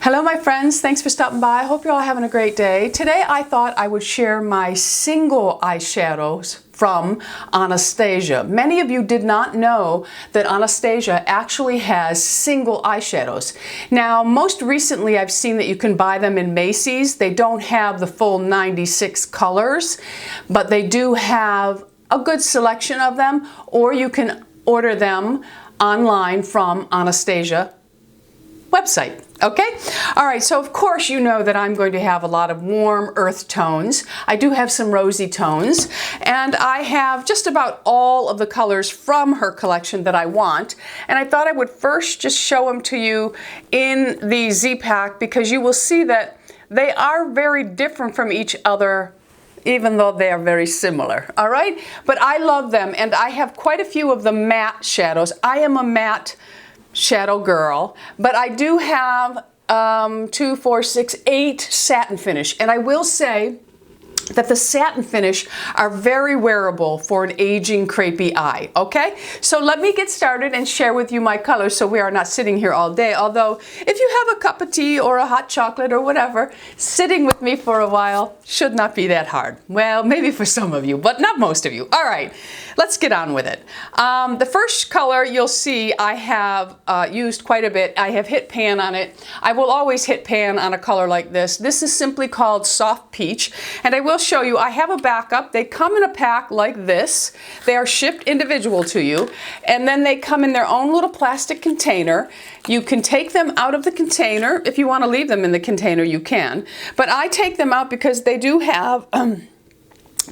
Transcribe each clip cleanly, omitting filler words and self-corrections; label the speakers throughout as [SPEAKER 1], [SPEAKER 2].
[SPEAKER 1] Hello my friends, thanks for stopping by. I hope you're all having a great day. Today I thought I would share my single eyeshadows from Anastasia. Many of you did not know that Anastasia actually has single eyeshadows. Now, most recently I've seen that you can buy them in Macy's. They don't have the full 96 colors, but they do have a good selection of them, or you can order them online from Anastasia website. Okay? All right, so of course you know that I'm going to have a lot of warm earth tones. I do have some rosy tones, and I have just about all of the colors from her collection that I want. And I thought I would first just show them to you in the Z-Pack, because you will see that they are very different from each other, even though they are very similar. All right? But I love them, and I have quite a few of the matte shadows. I am a matte shadow girl, but I do have 2, 4, 6, 8 satin finish, and I will say that the satin finish are very wearable for an aging crepey eye. Okay, so let me get started and share with you my colors so we are not sitting here all day. Although if you have a cup of tea or a hot chocolate or whatever, sitting with me for a while should not be that hard. Well, maybe for some of you, but not most of you. All right, let's get on with it. The first color you'll see I have used quite a bit. I have hit pan on it. I will always hit pan on a color like this. This is simply called Soft Peach, and I will show you, I have a backup. They come in a pack like this. They are shipped individual to you, and then they come in their own little plastic container. You can take them out of the container. If you want to leave them in the container, you can. But I take them out because they do have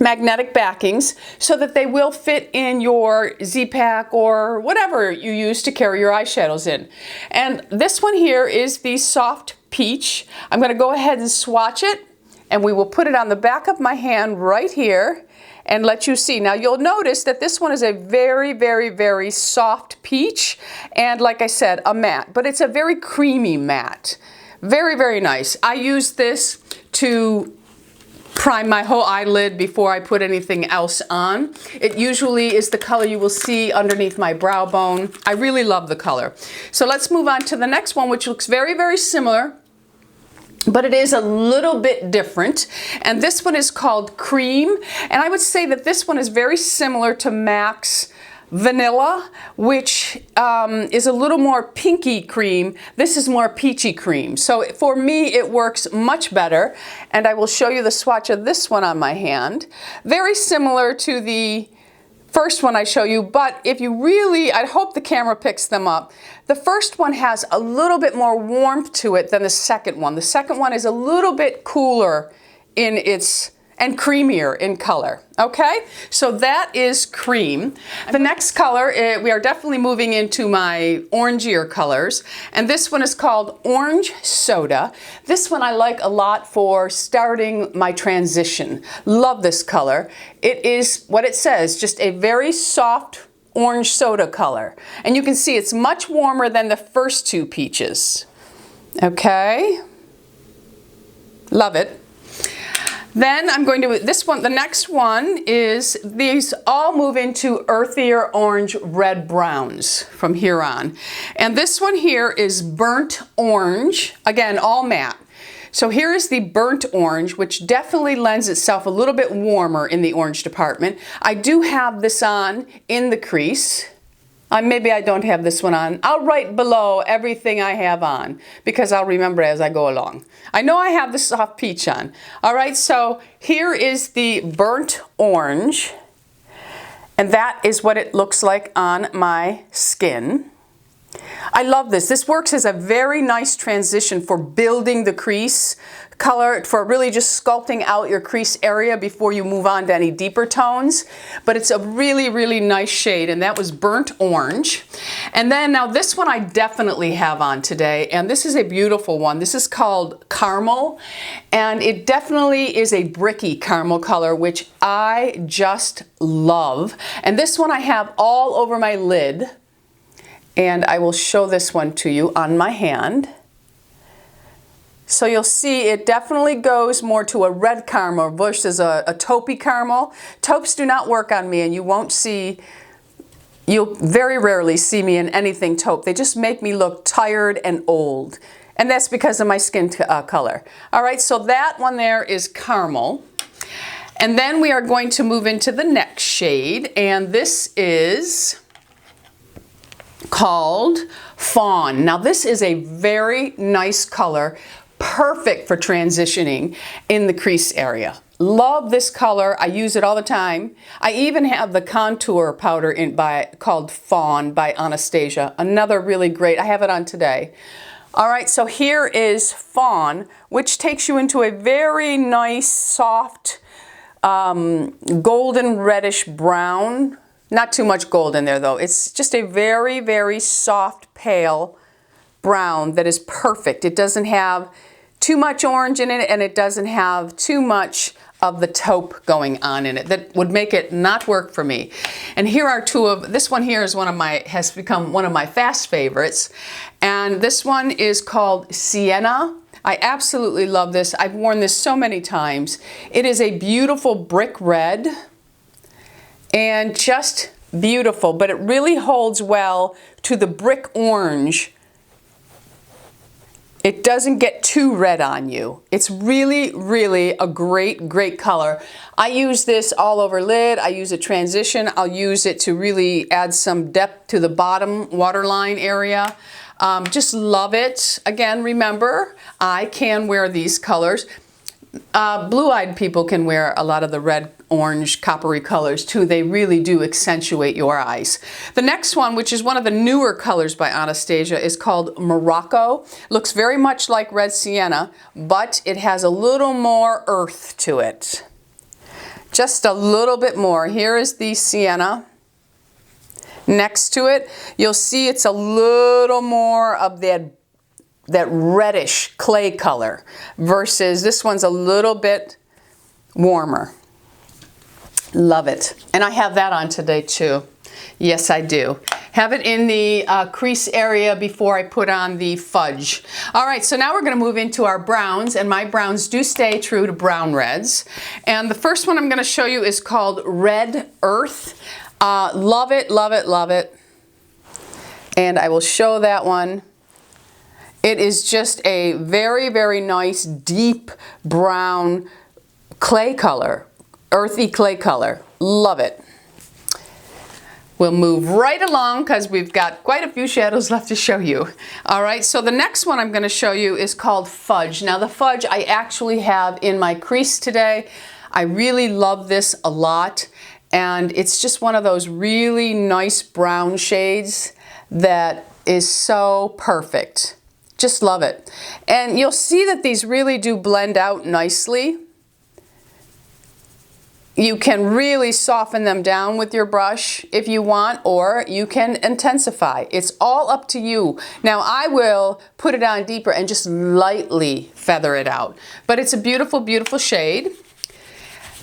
[SPEAKER 1] magnetic backings so that they will fit in your Z-Pack or whatever you use to carry your eyeshadows in. And this one here is the Soft Peach. I'm going to go ahead and swatch it, and we will put it on the back of my hand right here and let you see. Now you'll notice that this one is a very, very, very soft peach, and like I said, a matte, but it's a very creamy matte. Very, very nice. I use this to prime my whole eyelid before I put anything else on. It usually is the color you will see underneath my brow bone. I really love the color. So let's move on to the next one, which looks very, very similar, but it is a little bit different. And this one is called Cream. And I would say that this one is very similar to MAC's Vanilla, which is a little more pinky cream. This is more peachy cream. So for me, it works much better. And I will show you the swatch of this one on my hand. Very similar to the first one I show you, but if you really, I hope the camera picks them up. The first one has a little bit more warmth to it than the second one. The second one is a little bit cooler in its, and creamier in color. Okay, so that is Cream. The next color, we are definitely moving into my orangier colors, and this one is called Orange Soda. This one I like a lot for starting my transition. Love this color. It is what it says, just a very soft orange soda color. And you can see it's much warmer than the first two peaches. Okay, love it. Then I'm going to, this one, the next one is, these all move into earthier orange, red browns from here on. And this one here is Burnt Orange, again, all matte. So here is the Burnt Orange, which definitely lends itself a little bit warmer in the orange department. I do have this on in the crease. Maybe I don't have this one on. I'll write below everything I have on because I'll remember as I go along. I know I have the Soft Peach on. All right, so here is the Burnt Orange, and that is what it looks like on my skin. I love this. This works as a very nice transition for building the crease color, for really just sculpting out your crease area before you move on to any deeper tones. But it's a really, really nice shade, and that was Burnt Orange. And then now this one I definitely have on today, and this is a beautiful one. This is called Carmel, and it definitely is a bricky caramel color, which I just love. And this one I have all over my lid, and I will show this one to you on my hand. So you'll see it definitely goes more to a red caramel versus a taupey caramel. Taupes do not work on me, and you won't see, you'll very rarely see me in anything taupe. They just make me look tired and old. And that's because of my skin color. All right, so that one there is Carmel. And then we are going to move into the next shade, and this is called Fawn. Now this is a very nice color, perfect for transitioning in the crease area. Love this color. I use it all the time. I even have the contour powder called Fawn by Anastasia. Another really great, I have it on today. All right, so here is Fawn, which takes you into a very nice, soft, golden reddish brown. Not too much gold in there though. It's just a very, very soft, pale brown that is perfect. It doesn't have too much orange in it, and it doesn't have too much of the taupe going on in it. That would make it not work for me. And here are two of, this one here is has become one of my fast favorites. And this one is called Sienna. I absolutely love this. I've worn this so many times. It is a beautiful brick red and just beautiful, but it really holds well to the brick orange. It doesn't get too red on you. It's really, really a great, great color. I use this all over lid. I use a transition. I'll use it to really add some depth to the bottom waterline area. Just love it. Again, remember, I can wear these colors. Blue-eyed people can wear a lot of the red, orange, coppery colors too. They really do accentuate your eyes. The next one, which is one of the newer colors by Anastasia, is called Morocco. Looks very much like red sienna, but it has a little more earth to it. Just a little bit more. Here is the sienna. Next to it, you'll see it's a little more of that reddish clay color versus this one's a little bit warmer. Love it. And I have that on today too. Yes, I do. Have it in the crease area before I put on the fudge. All right, so now we're going to move into our browns, and my browns do stay true to brown reds. And the first one I'm going to show you is called Red Earth. Love it, love it, love it. And I will show that one. It is just a very, very nice, deep brown clay color, earthy clay color. Love it. We'll move right along because we've got quite a few shadows left to show you. All right, so the next one I'm going to show you is called Fudge. Now the Fudge I actually have in my crease today. I really love this a lot. And it's just one of those really nice brown shades that is so perfect. Just love it. And you'll see that these really do blend out nicely. You can really soften them down with your brush if you want, or you can intensify. It's all up to you. Now I will put it on deeper and just lightly feather it out. But it's a beautiful, beautiful shade.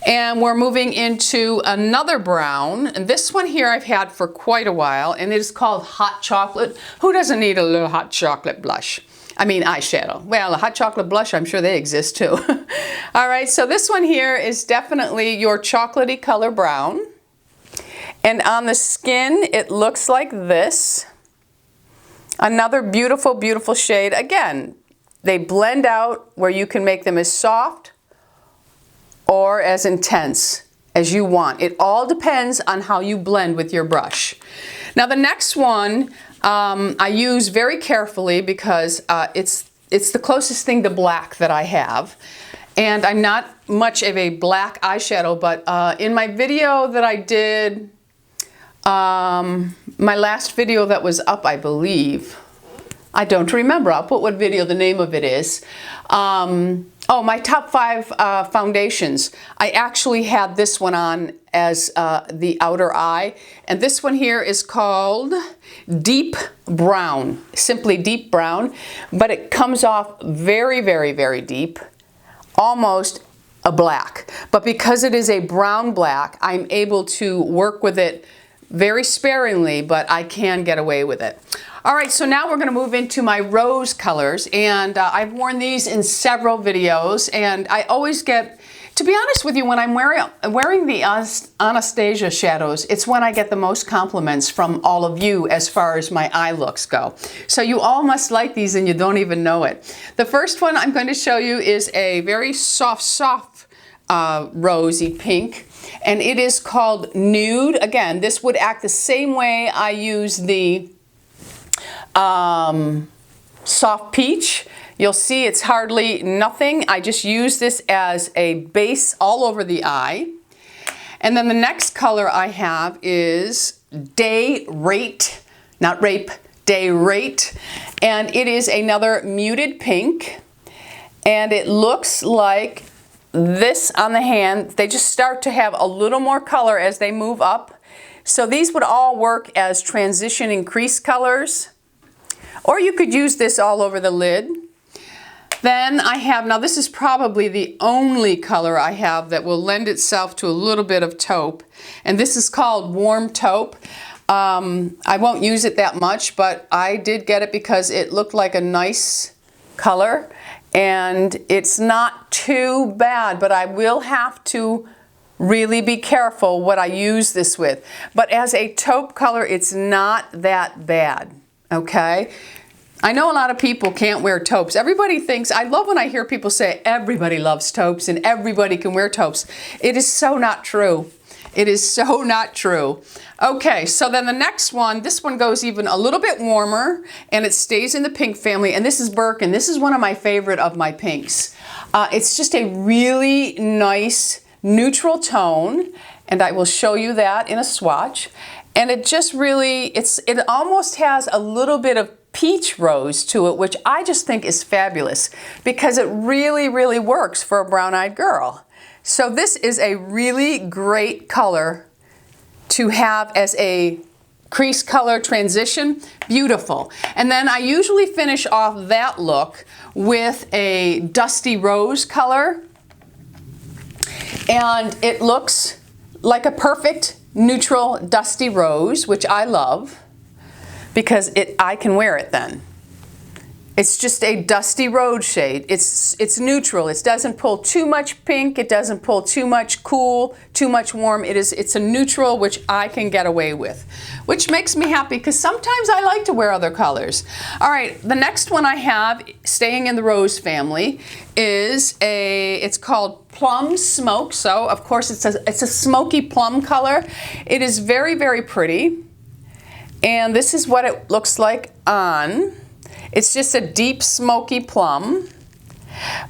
[SPEAKER 1] And we're moving into another brown, and this one here I've had for quite a while, and it is called Hot Chocolate. Who doesn't need a little hot chocolate blush? I mean eyeshadow. Well, a hot chocolate blush, I'm sure they exist too. All right, so this one here is definitely your chocolatey color brown. And on the skin, it looks like this. Another beautiful, beautiful shade. Again, they blend out where you can make them as soft or as intense as you want. It all depends on how you blend with your brush. Now the next one I use very carefully because it's the closest thing to black that I have. And I'm not much of a black eyeshadow, but in my video that I did, my last video that was up, I believe, I don't remember. I'll put what video the name of it is. Oh, my top 5 foundations. I actually had this one on as the outer eye. And this one here is called Deep Brown. Simply Deep Brown. But it comes off very, very, very deep. Almost a black. But because it is a brown black, I'm able to work with it very sparingly, but I can get away with it. All right, so now we're going to move into my rose colors, and I've worn these in several videos, and I always get To be honest with you, when I'm wearing the Anastasia shadows, it's when I get the most compliments from all of you as far as my eye looks go. So you all must like these and you don't even know it. The first one I'm going to show you is a very soft rosy pink, and it is called Nude. Again, this would act the same way I use the soft peach. You'll see it's hardly nothing. I just use this as a base all over the eye. And then the next color I have is Day Rate, not Rape, Day Rate. And it is another muted pink. And it looks like this on the hand. They just start to have a little more color as they move up. So these would all work as transitioning crease colors. Or you could use this all over the lid. Then I have, now this is probably the only color I have that will lend itself to a little bit of taupe. And this is called Warm Taupe. I won't use it that much, but I did get it because it looked like a nice color. And it's not too bad, but I will have to really be careful what I use this with. But as a taupe color, it's not that bad, okay? I know a lot of people can't wear taupes. Everybody thinks, I love when I hear people say everybody loves taupes and everybody can wear taupes. It is so not true. It is so not true. Okay, so then the next one, this one goes even a little bit warmer and it stays in the pink family, and this is Birkin. This is one of my favorite of my pinks. It's just a really nice neutral tone, and I will show you that in a swatch. And it just really, it almost has a little bit of peach rose to it, which I just think is fabulous because it really, really works for a brown-eyed girl. So this is a really great color to have as a crease color transition. Beautiful. And then I usually finish off that look with a dusty rose color, and it looks like a perfect neutral dusty rose, which I love because I can wear it then. It's just a dusty rose shade. It's neutral. It doesn't pull too much pink. It doesn't pull too much cool, too much warm. It's a neutral, which I can get away with, which makes me happy because sometimes I like to wear other colors. All right, the next one I have, staying in the rose family, is it's called Plum Smoke. So of course it's a smoky plum color. It is very, very pretty. And this is what it looks like on. It's just a deep smoky plum.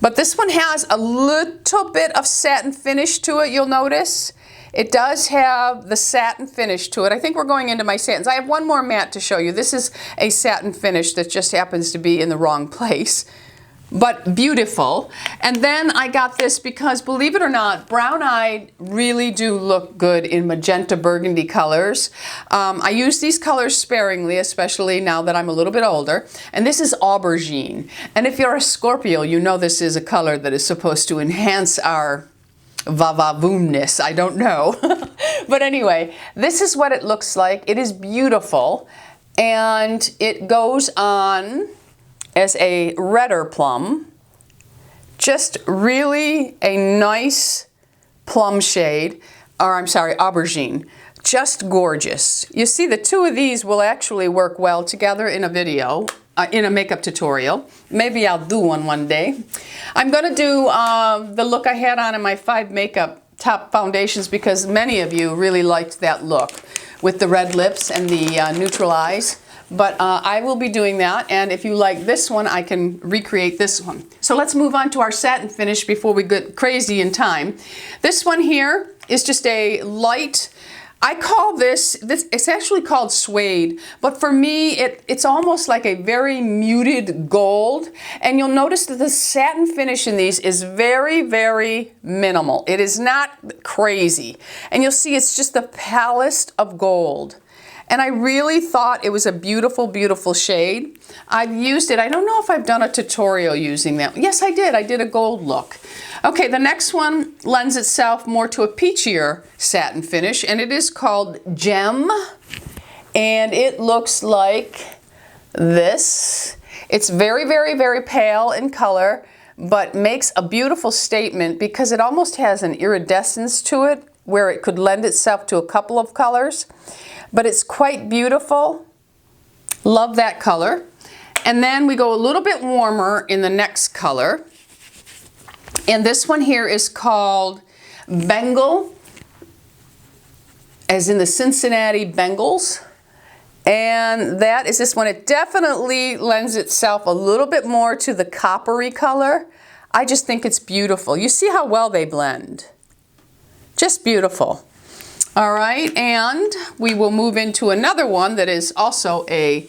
[SPEAKER 1] But this one has a little bit of satin finish to it, you'll notice. It does have the satin finish to it. I think we're going into my satins. I have one more matte to show you. This is a satin finish that just happens to be in the wrong place. But beautiful. And then I got this because, believe it or not, brown-eyed really do look good in magenta burgundy colors. I use these colors sparingly, especially now that I'm a little bit older. And this is Aubergine. And if you're a Scorpio, you know this is a color that is supposed to enhance our va-va-voomness. I don't know. But anyway, this is what it looks like. It is beautiful. And it goes on as a redder plum, just really a nice plum shade, or I'm sorry, aubergine, just gorgeous. You see, the two of these will actually work well together in a video, in a makeup tutorial. Maybe I'll do one day. I'm gonna do the look I had on in my 5 makeup top foundations because many of you really liked that look with the red lips and the neutral eyes. But I will be doing that, and if you like this one, I can recreate this one. So let's move on to our satin finish before we get crazy in time. This one here is just a light, I call this, it's actually called Suede, but for me, it's almost like a very muted gold. And you'll notice that the satin finish in these is very, very minimal. It is not crazy. And you'll see it's just the palest of gold. And I really thought it was a beautiful, beautiful shade. I've used it. I don't know if I've done a tutorial using that. Yes, I did. I did a gold look. Okay, the next one lends itself more to a peachier satin finish, and it is called Gem. And it looks like this. It's very, very, very pale in color, but makes a beautiful statement because it almost has an iridescence to it where it could lend itself to a couple of colors. But it's quite beautiful. Love that color. And then we go a little bit warmer in the next color. And this one here is called Bengal, as in the Cincinnati Bengals. And that is this one. It definitely lends itself a little bit more to the coppery color. I just think it's beautiful. You see how well they blend. Just beautiful. All right, and we will move into another one that is also a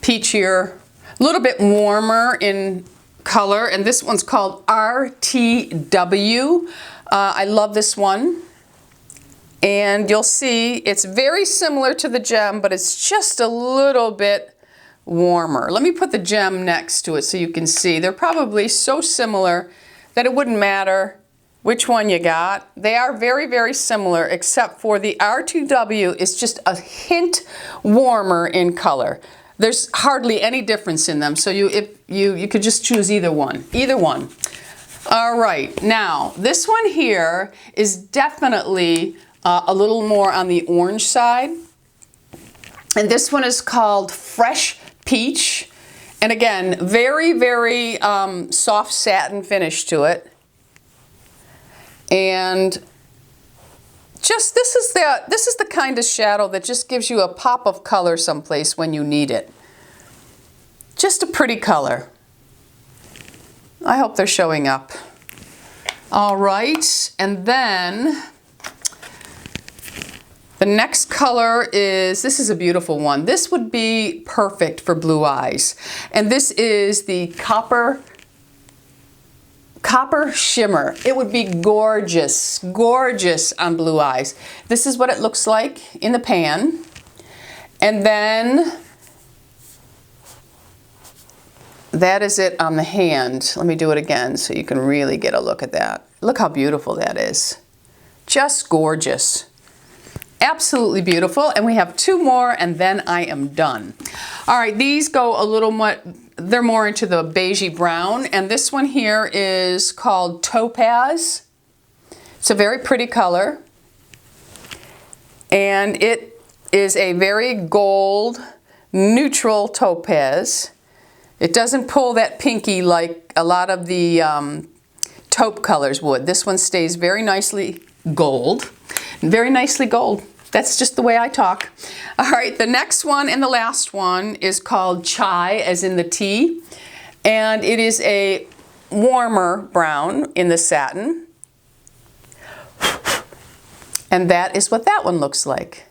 [SPEAKER 1] peachier, a little bit warmer in color, and this one's called RTW. I love this one. And you'll see it's very similar to the gem, but it's just a little bit warmer. Let me put the gem next to it so you can see. They're probably so similar that it wouldn't matter which one you got. They are very, very similar, except for the R2W is just a hint warmer in color. There's hardly any difference in them, so you could just choose either one. Either one. All right, now this one here is definitely a little more on the orange side. And this one is called Fresh Peach. And again, very, very soft satin finish to it. And just this is the kind of shadow that just gives you a pop of color someplace when you need it. Just a pretty color. I hope they're showing up. All right, and then the next color is, this is a beautiful one. This would be perfect for blue eyes. And this is the Copper Shimmer. It would be gorgeous, gorgeous on blue eyes. This is what it looks like in the pan. And then that is it on the hand. Let me do it again so you can really get a look at that. Look how beautiful that is. Just gorgeous. Absolutely beautiful. And we have two more and then I am done. All right, these go a little more, they're more into the beigey brown. And this one here is called Topaz. It's a very pretty color. And it is a very gold, neutral topaz. It doesn't pull that pinky like a lot of the taupe colors would. This one stays very nicely gold. Very nicely gold. That's just the way I talk. All right, the next one and the last one is called Chai, as in the tea. And it is a warmer brown in the satin. And that is what that one looks like.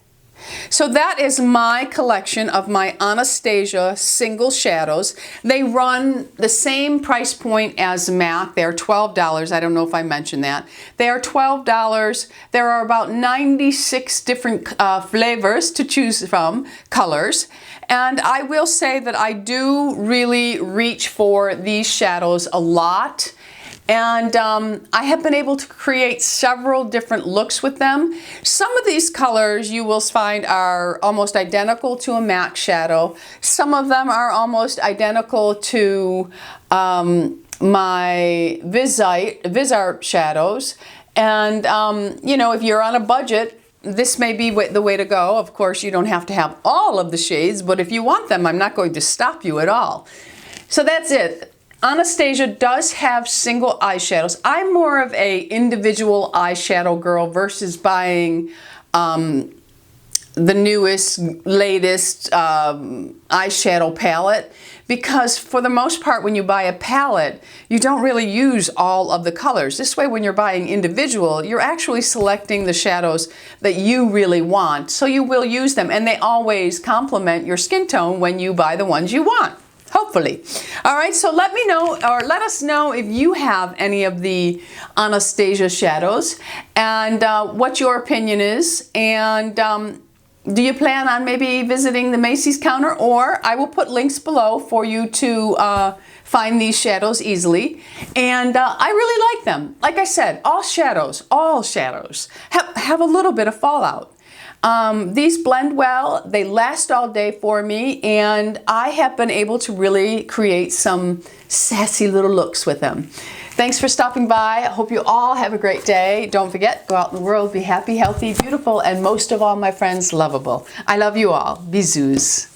[SPEAKER 1] So that is my collection of my Anastasia single shadows. They run the same price point as MAC. They're $12. I don't know if I mentioned that. They are $12. There are about 96 different flavors to choose from, colors. And I will say that I do really reach for these shadows a lot. And I have been able to create several different looks with them. Some of these colors you will find are almost identical to a MAC shadow. Some of them are almost identical to my Visart shadows. And you know, if you're on a budget, this may be the way to go. Of course, you don't have to have all of the shades, but if you want them, I'm not going to stop you at all. So that's it. Anastasia does have single eyeshadows. I'm more of a individual eyeshadow girl versus buying the newest, latest eyeshadow palette, because for the most part when you buy a palette, you don't really use all of the colors. This way when you're buying individual, you're actually selecting the shadows that you really want, so you will use them, and they always complement your skin tone when you buy the ones you want. Hopefully. All right, so let me know, or let us know if you have any of the Anastasia shadows and what your opinion is. And do you plan on maybe visiting the Macy's counter? Or I will put links below for you to find these shadows easily. And I really like them. Like I said, all shadows have a little bit of fallout. These blend well, they last all day for me, and I have been able to really create some sassy little looks with them. Thanks for stopping by. I hope you all have a great day. Don't forget, go out in the world, be happy, healthy, beautiful, and most of all, my friends, lovable. I love you all. Bisous.